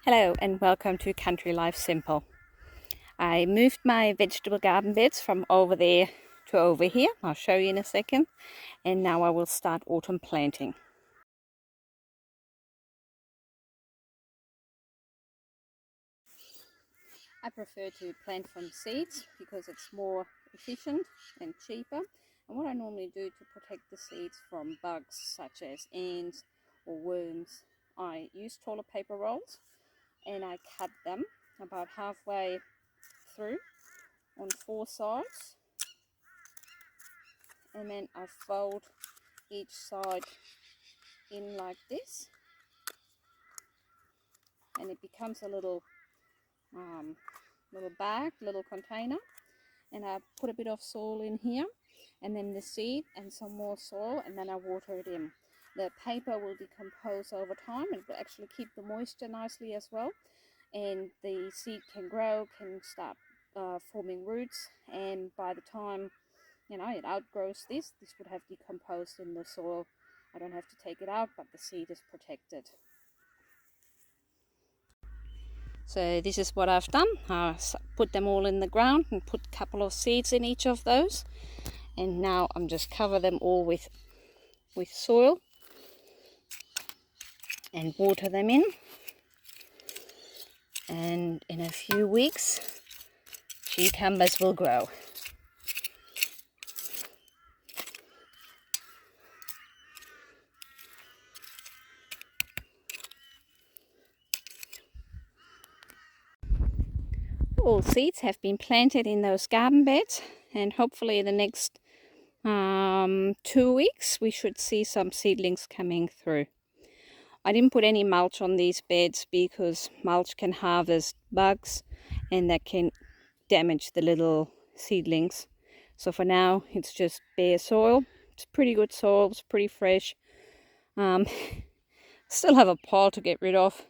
Hello and welcome to Country Life Simple. I moved my vegetable garden beds from over there to over here. I'll show you in a second. And now I will start autumn planting. I prefer to plant from seeds because it's more efficient and cheaper. And what I normally do to protect the seeds from bugs such as ants or worms, I use toilet paper rolls and I cut them about halfway through on 4 sides, and then I fold each side in like this, and it becomes a little bag, little container, and I put a bit of soil in here and then the seed and some more soil, and then I water it in. The paper will decompose over time and will actually keep the moisture nicely as well, and the seed can grow, can start forming roots, and by the time it outgrows this would have decomposed in the soil. I don't have to take it out, but the seed is protected. So this is what I've done. I put them all in the ground and put a couple of seeds in each of those, and now I'm just cover them all with soil and water them in, and in a few weeks cucumbers will grow. All seeds have been planted in those garden beds, and hopefully in the next 2 weeks we should see some seedlings coming through. I didn't put any mulch on these beds because mulch can harvest bugs and that can damage the little seedlings. So for now it's just bare soil. It's pretty good soil, it's pretty fresh. Still have a pile to get rid of,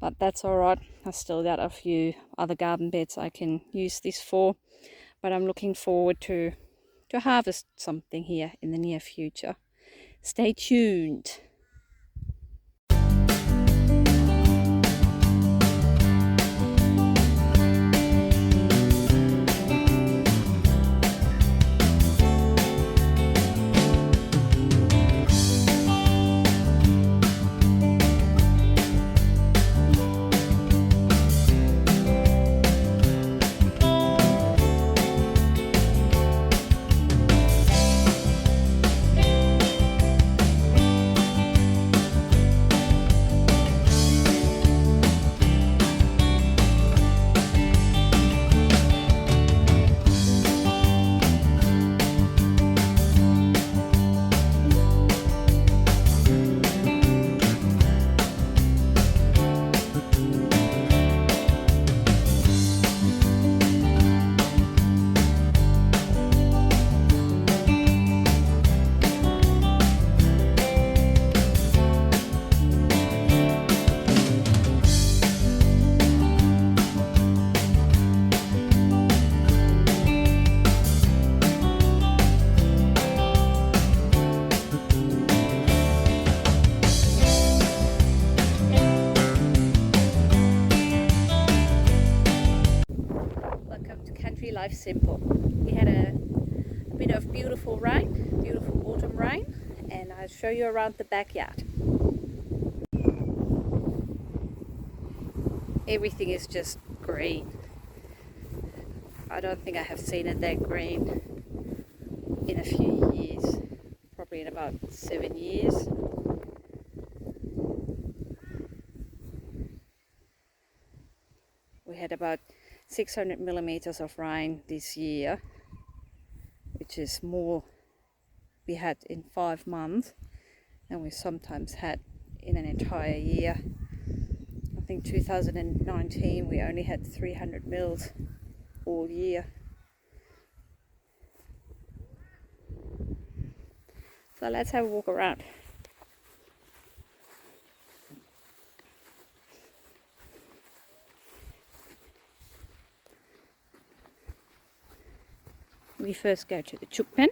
but that's alright. I still got a few other garden beds I can use this for, but I'm looking forward to harvest something here in the near future. Stay tuned. Life simple. We had a bit of beautiful autumn rain, and I'll show you around the backyard. Everything is just green. I don't think I have seen it that green in a few years, probably in about 7 years. We had about 600 millimeters of rain this year, which is more we had in 5 months than we sometimes had in an entire year. I think 2019 we only had 300 mils all year. So let's have a walk around. We first go to the chook pen.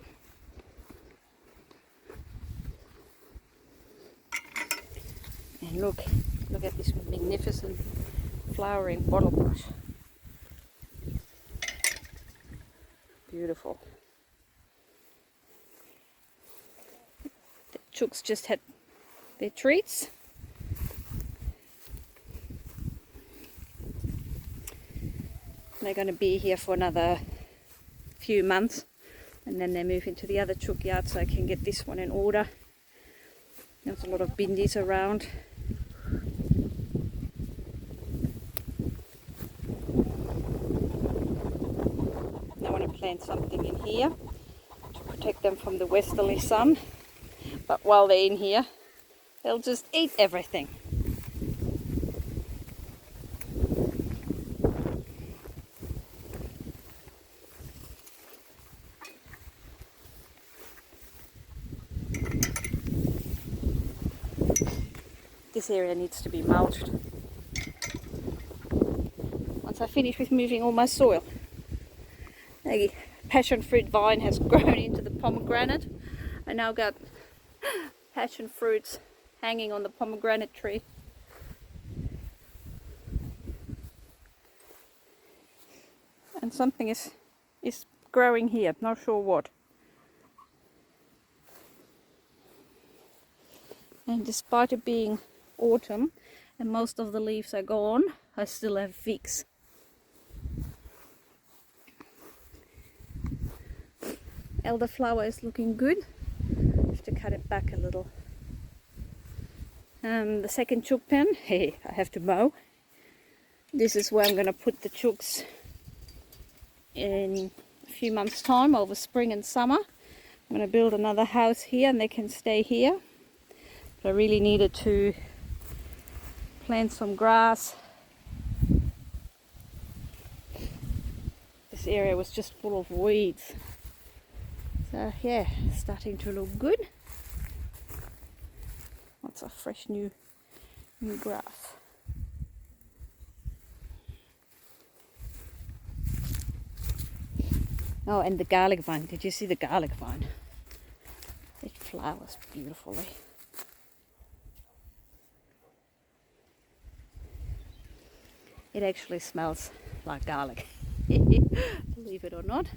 And look, Look at this magnificent flowering bottle brush. Beautiful. The chooks just had their treats. They're going to be here for another few months, and then they move into the other chook yard, so I can get this one in order. There's a lot of bindies around. I want to plant something in here to protect them from the westerly sun, but while they're in here they'll just eat everything. This area needs to be mulched. Once I finish with moving all my soil. The passion fruit vine has grown into the pomegranate. I now got passion fruits hanging on the pomegranate tree. And something is growing here, not sure what. And despite it being autumn and most of the leaves are gone, I still have figs. Elderflower is looking good. I have to cut it back a little. The second chook pen, hey, I have to mow. This is where I'm going to put the chooks in a few months' time, over spring and summer. I'm going to build another house here and they can stay here. But I really needed to plant some grass. This area was just full of weeds. So yeah, starting to look good. Lots of fresh new grass. Oh, and the garlic vine. Did you see the garlic vine? It flowers beautifully. It actually smells like garlic, believe it or not.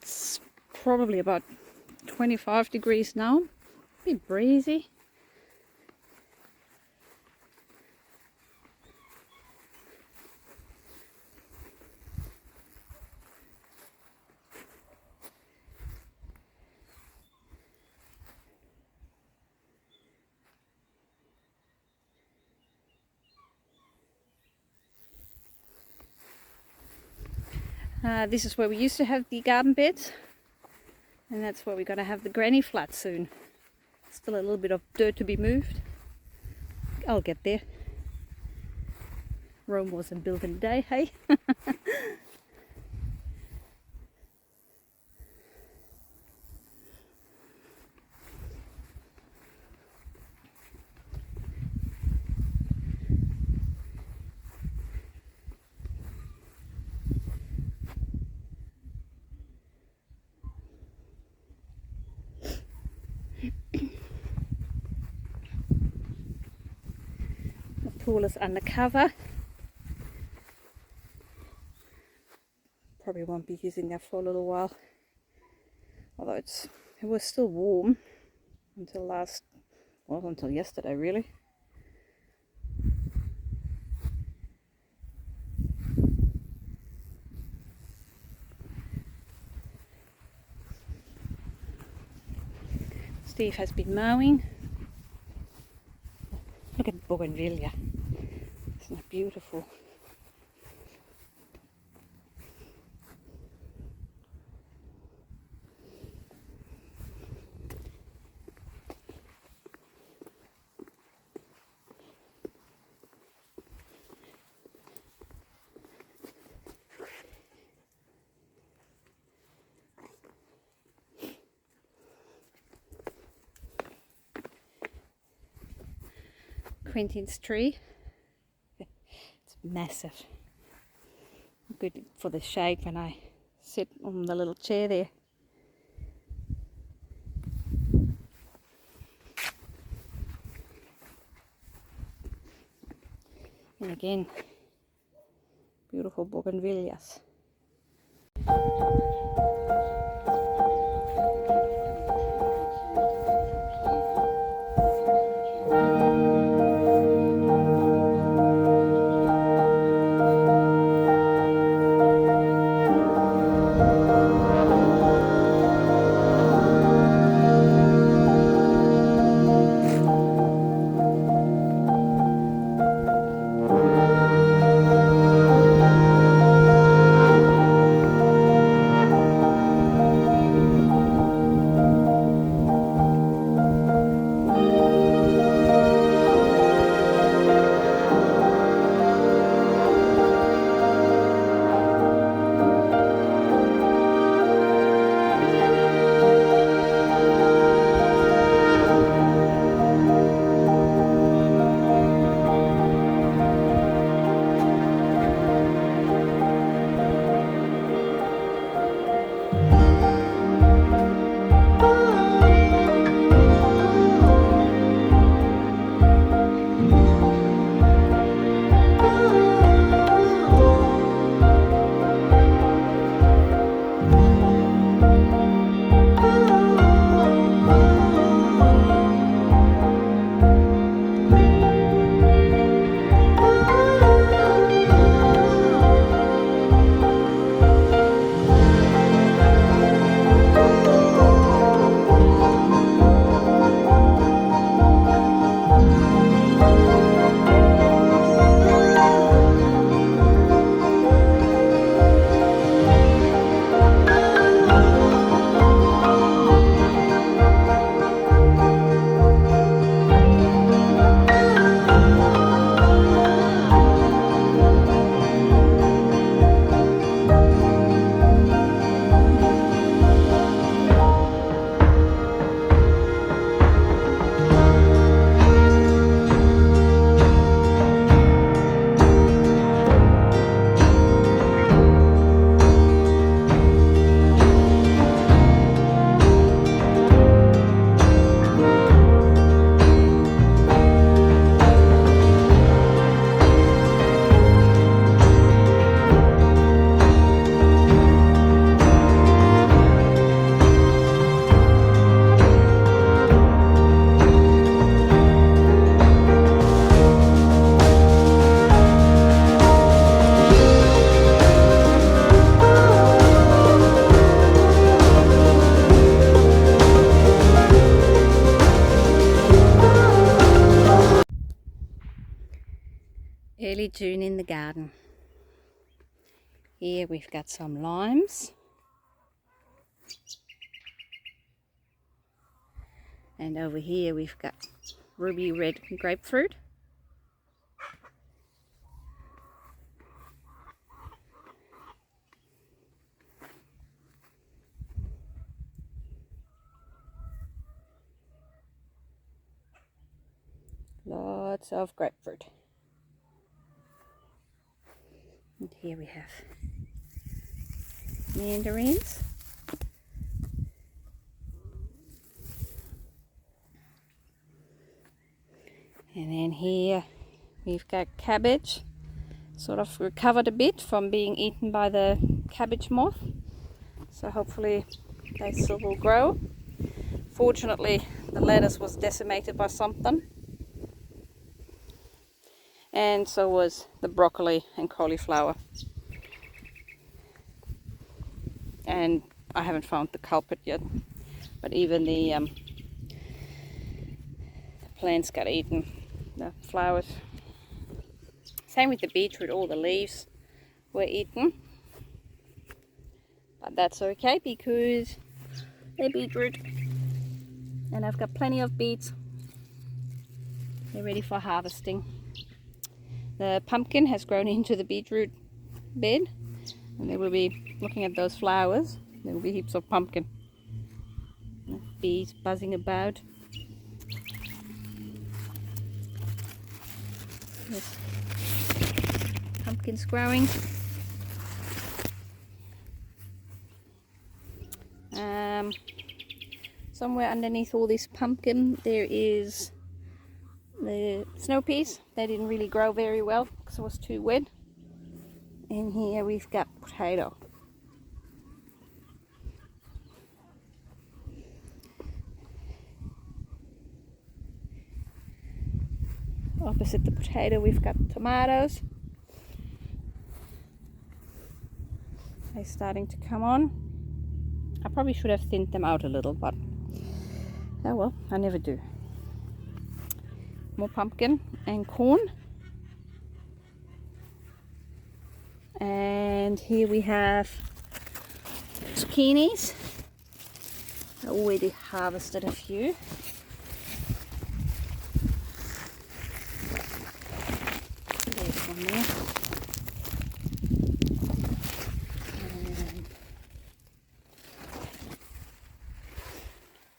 It's probably about 25 degrees now, a bit breezy. This is where we used to have the garden beds, and that's where we're going to have the granny flat soon. Still a little bit of dirt to be moved. I'll get there. Rome wasn't built in a day, hey? The pool is undercover. Probably won't be using that for a little while. Although it was still warm until until yesterday really. Steve has been mowing. Look at bougainvillea. Isn't that beautiful? Quentin's tree. It's massive. good for the shade when I sit on the little chair there. And again, beautiful bougainvilleas. Early June in the garden. Here we've got some limes. And over here we've got ruby red grapefruit. Lots of grapefruit. And here we have mandarins. And then here we've got cabbage, sort of recovered a bit from being eaten by the cabbage moth. So hopefully they still will grow. Fortunately, the lettuce was decimated by something. And so was the broccoli and cauliflower. And I haven't found the culprit yet, but even the plants got eaten, the flowers. Same with the beetroot, all the leaves were eaten. But that's okay because they're beetroot. And I've got plenty of beets. They're ready for harvesting. The pumpkin has grown into the beetroot bed, and they will be looking at those flowers. There will be heaps of pumpkin. Bees buzzing about. Yes. Pumpkins growing. Somewhere underneath all this pumpkin there is the snow peas. They didn't really grow very well because it was too wet. And here we've got potato. Opposite the potato we've got tomatoes. They're starting to come on. I probably should have thinned them out a little, but oh well, I never do. More pumpkin and corn. And here we have zucchinis. I already harvested a few. There's one there. And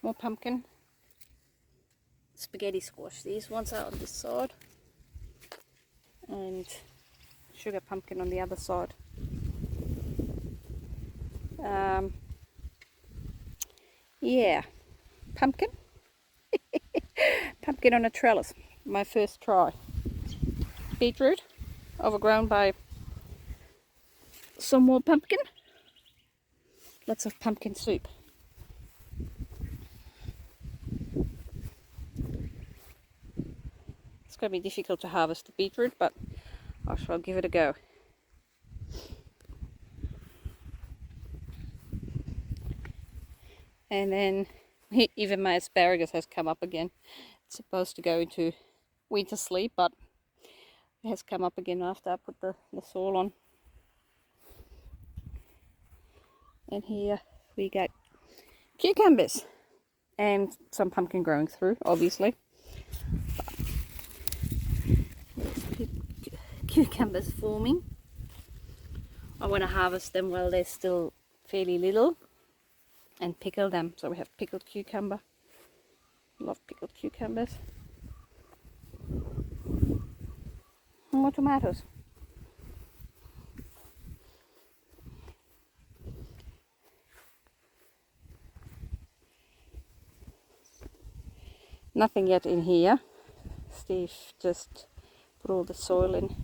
more pumpkin. Spaghetti squash. These ones are on this side. And sugar pumpkin on the other side. Yeah, pumpkin. Pumpkin on a trellis. My first try. Beetroot, overgrown by some more pumpkin. Lots of pumpkin soup. It's going to be difficult to harvest the beetroot, but I shall give it a go. And then even my asparagus has come up again. It's supposed to go into winter sleep, but it has come up again after I put the soil on. And here we got cucumbers and some pumpkin growing through, obviously. Cucumbers forming. I want to harvest them while they're still fairly little and pickle them. So we have pickled cucumber. Love pickled cucumbers. And more tomatoes. Nothing yet in here. Steve just put all the soil in.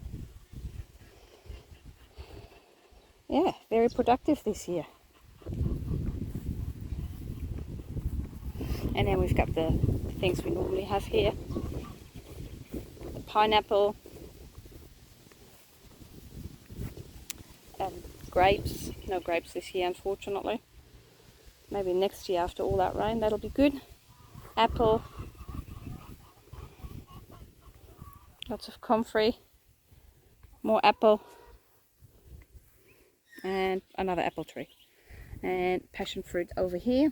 Yeah, very productive this year. And then we've got the things we normally have here. The pineapple, grapes. No grapes this year, unfortunately. Maybe next year after all that rain, that'll be good. Apple. Lots of comfrey. More apple. And another apple tree. And passion fruit over here.